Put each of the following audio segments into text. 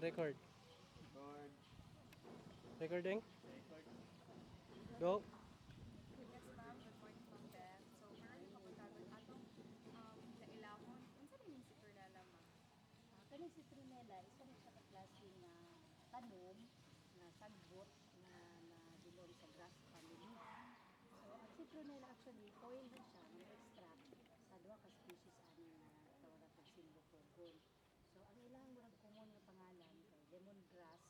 Record. Record. Recording. Record. Go. Yes, ma'am. Good morning, Ma'am Beth. So, karon mapagkaroon atong kailahon. Unsa rin yung si Cornella, ma'am? Kani si Trinela, isa rin siya kaklase nga tanom na sagbot na dilon sa grass family. So, ang si Trinela actually, coil na siya ng extract sa duha ka species ani na tawag pag silbopogon. So, ang ilang murag common nga pangalan kay lemongrass,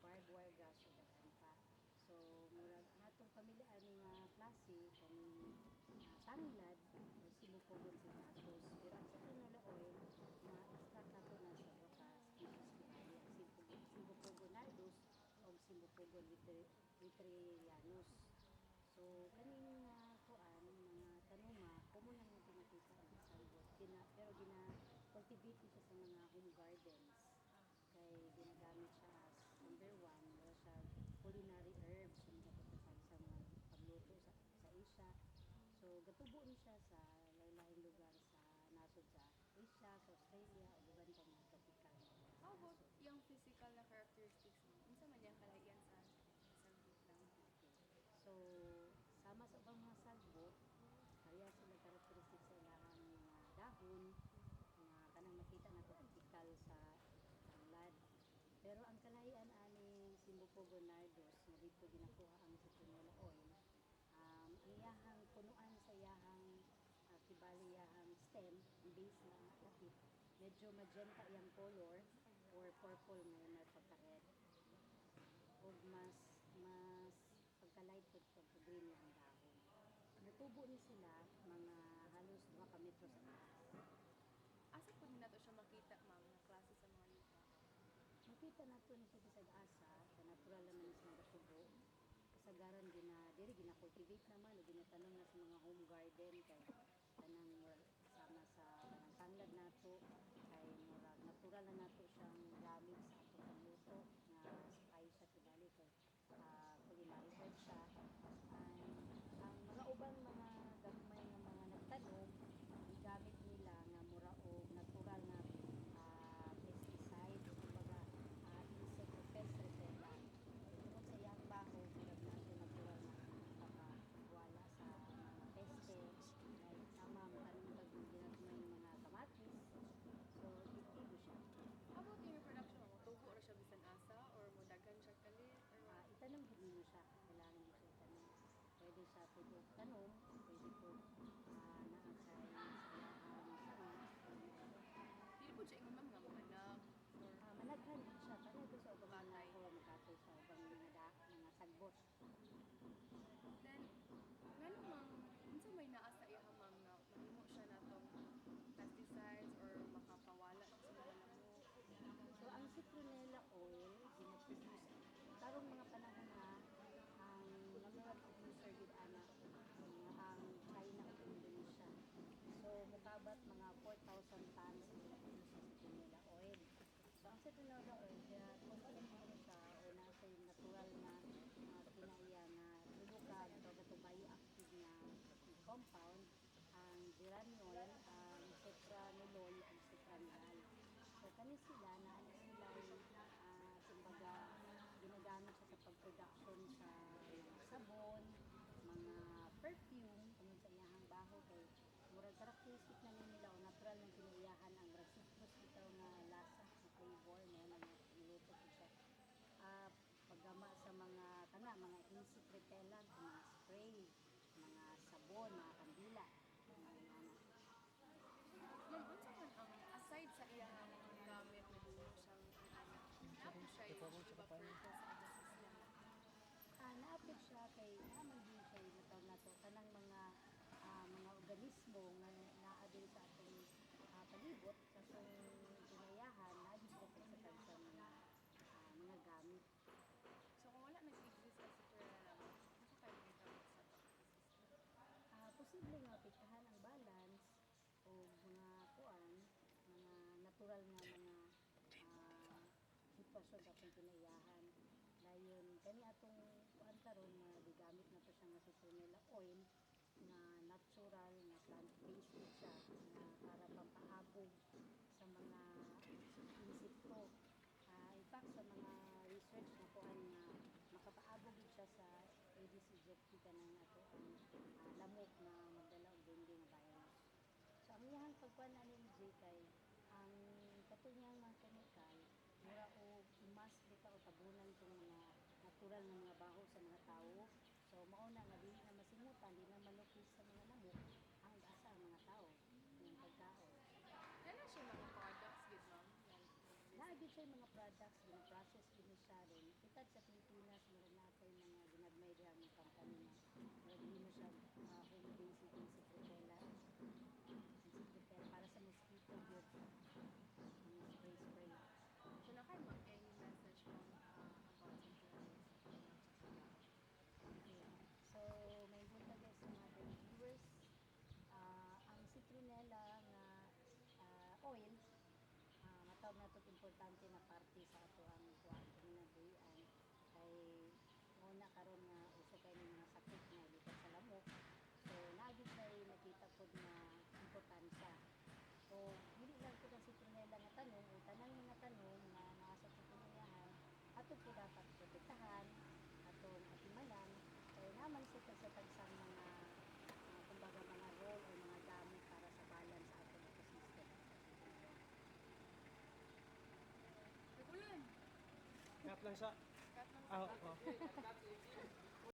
barbed wire grass o daghan pa. So, murag ang atong pamilya ani nga klase kani tanglad o silbopogon signatus. Pero ang sa Trinela oil na extract nato na sa duha ka species kinali ang silbopogon nardus o silbopogon litrianus. So, kaning kuan mga tanuma, common lang yung pinakita ng salbot. Pero cultivate siya sa mga home gardens. Kay ginagamit siya as number one, wala siya culinary herbs, yung kapatasan sa mga pagluto sa Asia. So, gatubo ni siya sa lain-lain lugar sa nasod sa Asia, sa Australia, o iban pa mga tropical. How about yung physical na characteristics mo? Unsa man yung kalayan sa group lang? So, sama sa ubang mga sagbot, kaya sila karakteristik sa ilang mga dahon, nga kanang makita na ito antikal sa tanglad. Pero ang kalahian ani Silbopogon nardus, nga dito ginakuha ang citronella oil, ang iyahang punuan sa iyahang kibali iyahang stem, ang base na lapit, medyo magenta iyang color or purple ngayon na pagka-red. O mas pagka-light po pagka-green ang dahon. Natubo ni sila mga halos 2 ka metro sa taas. Asa po na to siya makita, ma'am, na klase sa mga lupa? Makita nato ni siya bisag asa, sa natural naman sa mga tubo. Kasagaran diri gina-cultivate naman o ginatanom na sa mga home garden kay kanang sama sa kanang tanglad nato kay murag natural na nato siyang gamit sa atong pagluto nga spice siya kibali kay culinary herb siya. Ang mga ubang mga gagmay nga mga nagtanom gamit nila nga mura og natural nga pesticide o kumbaga insect or pest repellent. Tungkol sa iyang baho, murag na siya natural na makakawala sa mga peste like sama ang tanong ginagmay mga kamatis. So, iptibo siya. How about yung reproduction mo? Tubo na siya bisan asa or mo daghan siya kalit? Or Itanong din mo siya, kailangan din siya itanong. Pwede siya po tanom, pwede po naakay sa sama. Dili po siya ingon, ma'am, nga mga anak or Managhan din siya, pareho ko sa ubang mga ko, makatoy sa ubang mga sagbot. then ngano mang unsa may naa sa iya ma'am nga mahimo siya natong pesticides or makapawala sa mga lamok? So, ang citronella oil, ginaproduce, karong mga panahon na ang mga producer gid ana ang China o Indonesia. So, mukabat mga 4,000 tons ang ginaproduce sa citronella oil. So, ang citronella oil, contain mo siya o nasa yung natural na kinaiya na lulukag o bioactive na compound, ang geraniol, ang cetranolol, ang citranol. So, kani sila na kumbaga ginagamit siya sa pag-production sa mga sabon, mga perfume, kung sa iyahang baho kay murag karakteristik na nila o natural ng kinaiyahan ang citrus bitaw nga lasa na flavor mo na niluto ko siya. Paggama sa mga mga insect repellent, mga spray, mga sabon, mga kandila, Ma'am, unsa man ang aside sa iyang gamit na dulo siyang anak, napo siya yung iba-purpose sa ecosystem? Naapit siya kay naman din siya natawag nato kanang mga organismo nga naa din sa atong palibot sa atong ginayahan na di sila pagsakag sa mga gamit. So kung wala nag-exist sa citronella, unsa kayo ginagamit sa ecosystem? Posible nga apektahan ang balance o mga kuan, mga natural nga mga sitwasyon sa atong kinaiyahan. Dayon kani atong kuan karon nga gigamit na to siya nga citronella oil na natural na plant-based siya na para pampaabog sa mga insekto. subject ka ng ato ang lamok na magdala og dengue nga virus. So ang iyang pagkuan ani MJ kay ang katunyang mga chemical mura o imas bita o tabunan tong mga natural nga mga baho sa mga tawo. So mauna nga dili na masimutan, di na malukis sa mga lamok ang asa ang mga tao ng pagkaon. Ano siya mga products gid ma'am? Naagid siya yung mga products, gina-process din siya rin. Kitad sa Pilipinas, meron na tayo mga ginagmay diha ng company na nagawin mo siya home-based insectipella. Insectipella para sa mosquito yun. Ang spray. So na kay ma'am any message ma'am about sa citronella sa kanyang kasagaan? Okay. So, may punta guys sa mga viewers. Ang citronella nga oil, matawag na ito importante na parte sa ato ang kuhaan panginabuhian kay muna karon nga uso kay ng mga sakit nga lipat sa lamok. So naagid kay nakita pod na importansya. So dili lang ko ang citronella nga tanom o tanang mga tanom na naa sa pagkunayahan ato po dapat protektahan atong atimanan kay naman sa tagsang mga kumbaga mga role o mga gamit para sa balance sa atong ecosystem. Nagulan. Cut lang sa. Cut lang Ah, sa oh.